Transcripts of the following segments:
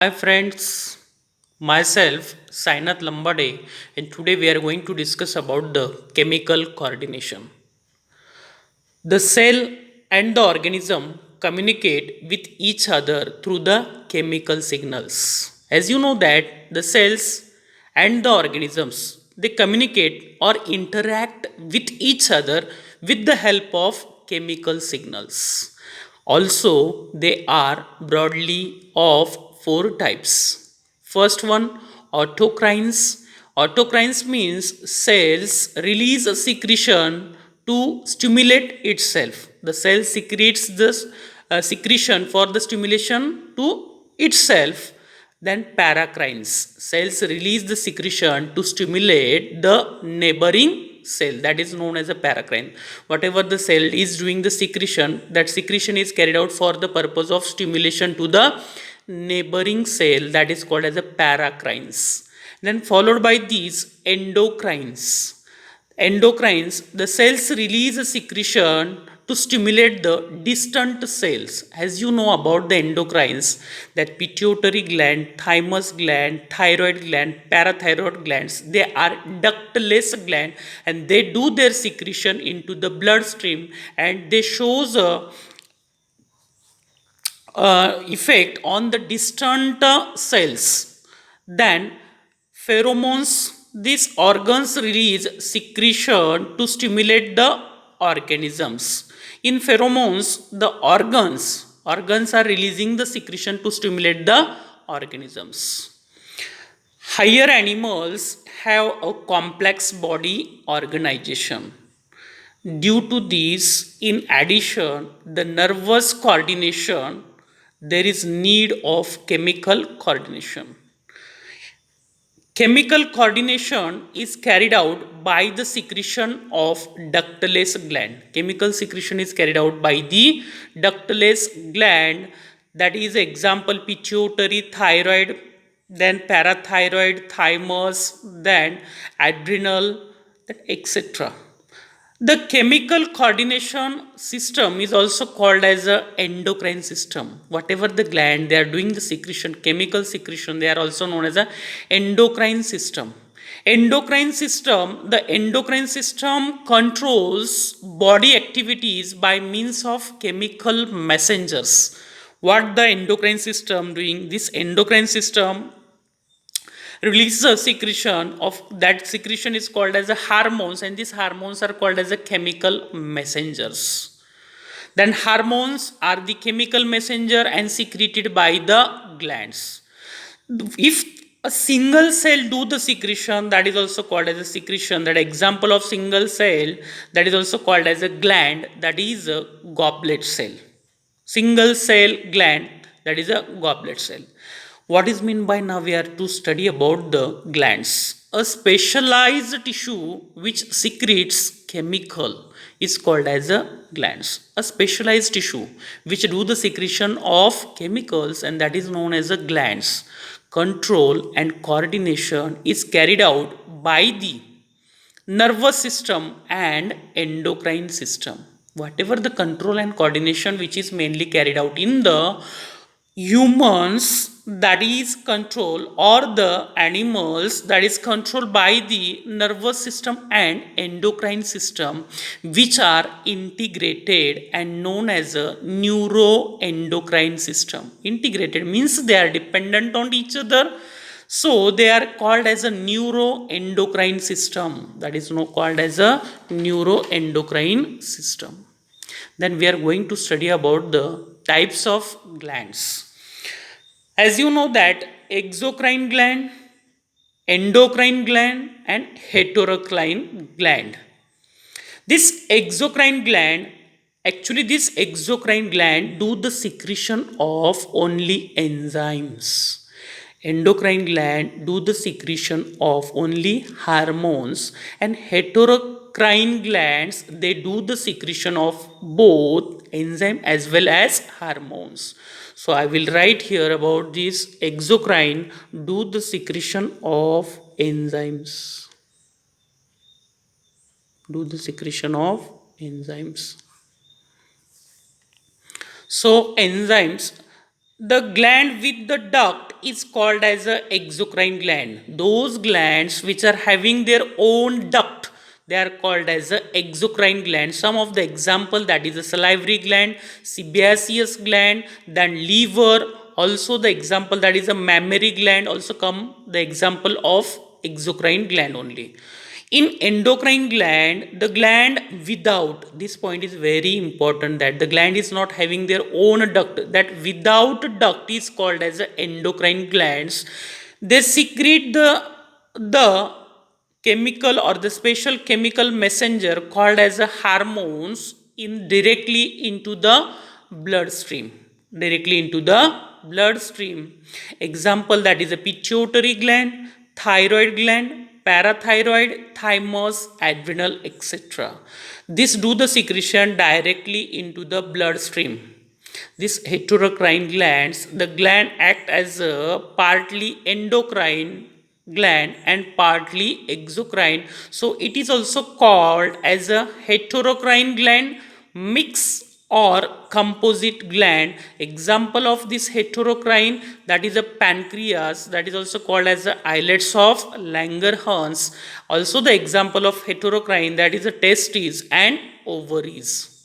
Hi friends, myself Sainath Lambade, and today we are going to discuss about the chemical coordination. The cell and the organism communicate with each other through the chemical signals. As you know that the cells and the organisms they communicate or interact with each other with the help of chemical signals. Also, they are broadly of four types. First one, autocrines. Autocrines means cells release a secretion to stimulate itself. The cell secretes this secretion for the stimulation to itself. Then paracrines. Cells release the secretion to stimulate the neighboring cell, that is known as a paracrine. Whatever the cell is doing the secretion, that secretion is carried out for the purpose of stimulation to the neighboring cell, that is called as a paracrines. Then followed by these endocrines. Endocrines, the cells release a secretion to stimulate the distant cells. As you know about the endocrines, that pituitary gland, thymus gland, thyroid gland, parathyroid glands, they are ductless gland and they do their secretion into the bloodstream and they shows a effect on the distant cells. Then pheromones, these organs release secretion to stimulate the organisms. In pheromones, the organs are releasing the secretion to stimulate the organisms. Higher animals have a complex body organization. Due to this, in addition, the nervous coordination, there is need of chemical coordination. Chemical coordination is carried out by the secretion of ductless gland. Chemical secretion is carried out by the ductless gland, that is example pituitary, thyroid, then parathyroid, thymus, then adrenal, etc. The chemical coordination system is also called as a endocrine system. Whatever the gland they are doing the secretion, chemical secretion, they are also known as a endocrine system. The endocrine system controls body activities by means of chemical messengers. What the endocrine system doing? This endocrine system releases a secretion of that secretion is called as a hormones, and these hormones are called as a chemical messengers. Then hormones are the chemical messenger and secreted by the glands. If a single cell do the secretion, that is also called as a secretion. That example of single cell, that is also called as a gland, that is a goblet cell. Single cell gland, that is a goblet cell. What is meant by? Now we are to study about the glands. A specialized tissue which secretes chemical is called as a glands. A specialized tissue which do the secretion of chemicals, and that is known as a glands. Control and coordination is carried out by the nervous system and endocrine system. Whatever the control and coordination which is mainly carried out in the humans, that is control, or the animals, that is controlled by the nervous system and endocrine system, which are integrated and known as a neuroendocrine system. Integrated means they are dependent on each other, so they are called as a neuroendocrine system, that is now called as a neuroendocrine system. Then we are going to study about the types of glands. As you know that exocrine gland, endocrine gland and heterocrine gland. This exocrine gland, actually this exocrine gland do the secretion of only enzymes. Endocrine gland do the secretion of only hormones, and heterocrine glands they do the secretion of both enzyme as well as hormones. So I will write here about this exocrine do the secretion of enzymes. Do the secretion of enzymes. So enzymes, the gland with the duct is called as a exocrine gland. Those glands which are having their own duct, they are called as a exocrine gland. Some of the example, that is a salivary gland, sebaceous gland, then liver. Also the example, that is a mammary gland, also come the example of exocrine gland only. In endocrine gland, the gland without, this point is very important, that the gland is not having their own duct, that without duct is called as endocrine glands. They secrete the chemical or the special chemical messenger called as a hormones in directly into the bloodstream, directly into the bloodstream. Example, that is a pituitary gland, thyroid gland, parathyroid, thymus, adrenal, etc. This do the secretion directly into the bloodstream. This heterocrine glands, the gland act as a partly endocrine gland and partly exocrine. So it is also called as a heterocrine gland, mix or composite gland. Example of this heterocrine, that is a pancreas, that is also called as the islets of Langerhans. Also the example of heterocrine, that is the testes and ovaries.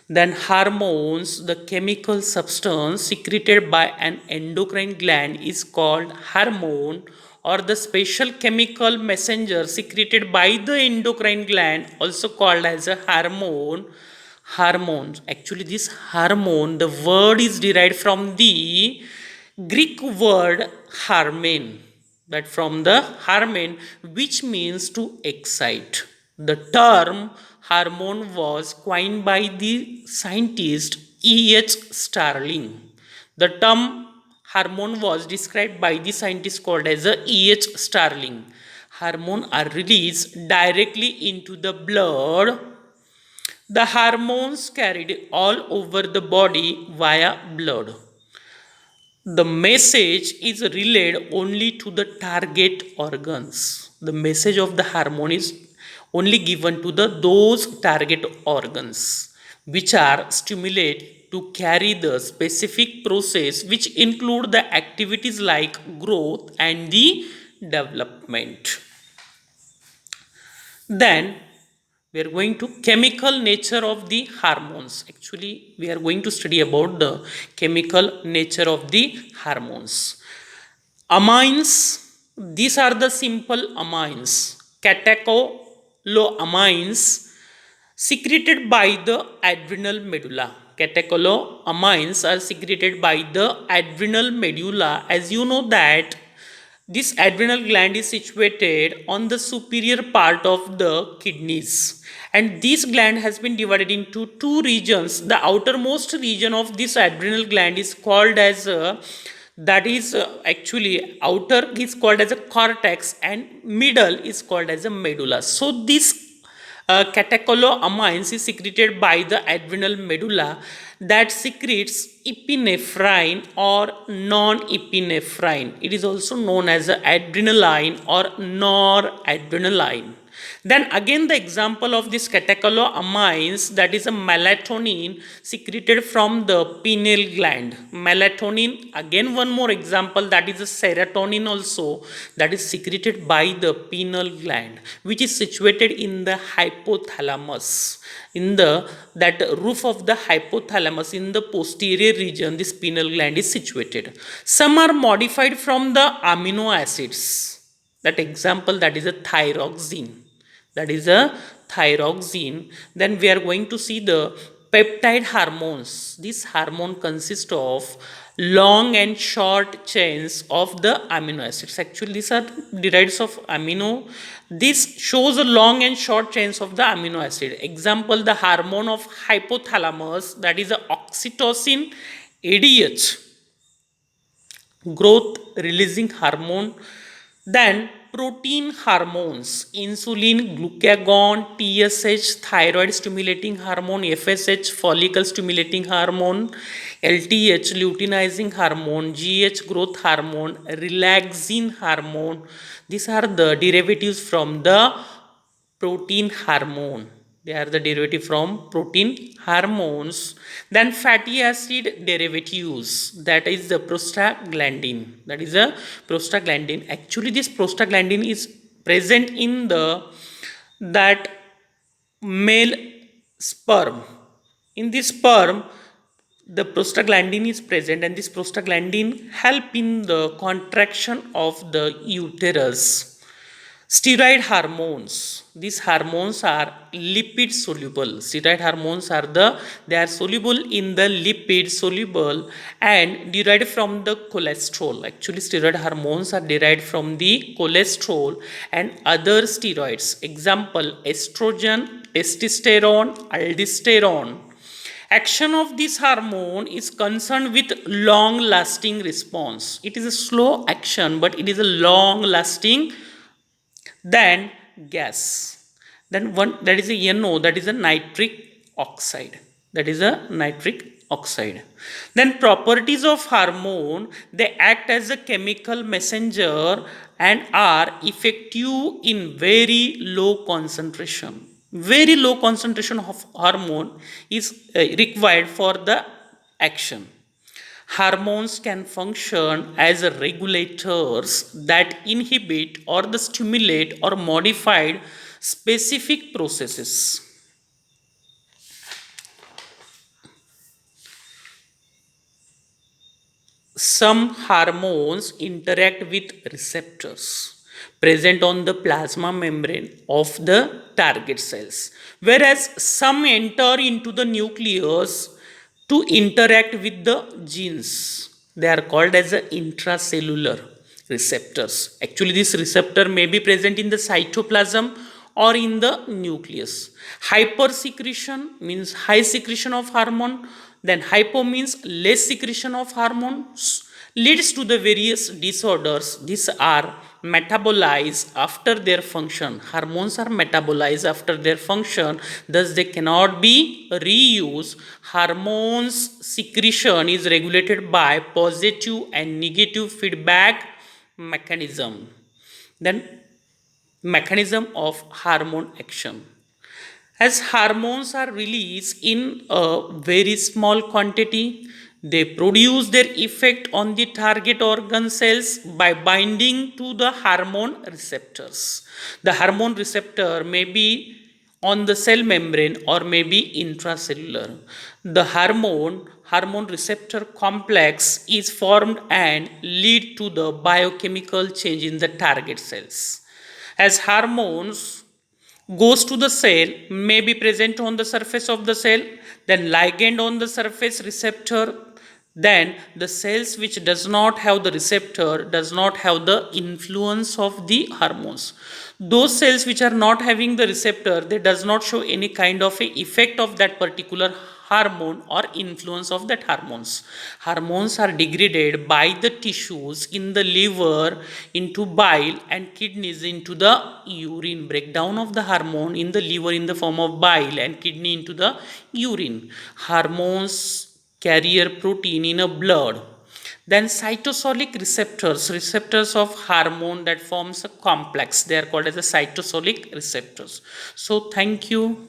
Then hormones, the chemical substance secreted by an endocrine gland is called hormone, or the special chemical messenger secreted by the endocrine gland also called as a hormone. Hormones, actually this hormone, the word is derived from the Greek word harmen, that from the harmen, which means to excite. The term hormone was coined by the scientist E.H. Starling. The term hormone was described by the scientist called as E.H. Starling. Hormone are released directly into the blood. The hormones carried all over the body via blood. The message is relayed only to the target organs. The message of the hormone is only given to those target organs which are stimulated to carry the specific process, which include the activities like growth and the development. Then we are going to chemical nature of the hormones. Actually we are going to study about the chemical nature of the hormones. Amines, these are the simple amines. Catecholamines secreted by the adrenal medulla. Catecholamines are secreted by the adrenal medulla. As you know that this adrenal gland is situated on the superior part of the kidneys, and this gland has been divided into two regions. The outermost region of this adrenal gland is called as actually outer is called as a cortex, and middle is called as a medulla. So this catecholamines is secreted by the adrenal medulla, that secretes epinephrine or non-epinephrine. It is also known as adrenaline or noradrenaline. Then again the example of this catecholamines, that is a melatonin secreted from the pineal gland. Melatonin, again one more example, that is a serotonin also, that is secreted by the pineal gland, which is situated in the hypothalamus, in the that roof of the hypothalamus, in the posterior region this pineal gland is situated. Some are modified from the amino acids. That example, that is a thyroxine, that is a thyroxine. Then we are going to see the peptide hormones. This hormone consists of long and short chains of the amino acids. Actually these are derived of amino. This shows a long and short chains of the amino acid. Example, the hormone of hypothalamus, that is a oxytocin, ADH, growth releasing hormone. Then protein hormones, insulin, glucagon, TSH, thyroid stimulating hormone, FSH, follicle stimulating hormone, LTH, luteinizing hormone, GH, growth hormone, relaxin hormone. These are the derivatives from the protein hormone. They are the derivative from protein hormones. Then fatty acid derivatives, that is the prostaglandin. That is a prostaglandin. Actually, this prostaglandin is present in the that male sperm. In this sperm, the prostaglandin is present, and this prostaglandin help in the contraction of the uterus. Steroid hormones, these hormones are lipid soluble. Steroid hormones are they are soluble in the lipid soluble and derived from the cholesterol. Actually, steroid hormones are derived from the cholesterol and other steroids. Example: estrogen, testosterone, aldosterone. Action of this hormone is concerned with long lasting response. It is a slow action, but it is a long lasting. Then gas, then one, that is a NO, that is a nitric oxide, that is a nitric oxide. Then properties of hormone: they act as a chemical messenger and are effective in very low concentration. Very low concentration of hormone is required for the action. Hormones can function as regulators that inhibit or the stimulate or modify specific processes. Some hormones interact with receptors present on the plasma membrane of the target cells, whereas some enter into the nucleus to interact with the genes. They are called as the intracellular receptors. Actually, this receptor may be present in the cytoplasm or in the nucleus. Hypersecretion means high secretion of hormone, then hypo means less secretion of hormones, leads to the various disorders. These are metabolized after their function. Hormones are metabolized after their function, thus they cannot be reused. Hormones secretion is regulated by positive and negative feedback mechanism. Then mechanism of hormone action: as hormones are released in a very small quantity, they produce their effect on the target organ cells by binding to the hormone receptors. The hormone receptor may be on the cell membrane or may be intracellular. The hormone receptor complex is formed and lead to the biochemical change in the target cells. As hormones goes to the cell, may be present on the surface of the cell, then ligand on the surface receptor. Then the cells which does not have the receptor does not have the influence of the hormones. Those cells which are not having the receptor, they does not show any kind of a effect of that particular hormone or influence of that hormones. Hormones are degraded by the tissues in the liver into bile and kidneys into the urine. Breakdown of the hormone in the liver in the form of bile and kidney into the urine. Hormones carrier protein in a blood. Then cytosolic receptors of hormone that forms a complex, they are called as the cytosolic receptors. So thank you.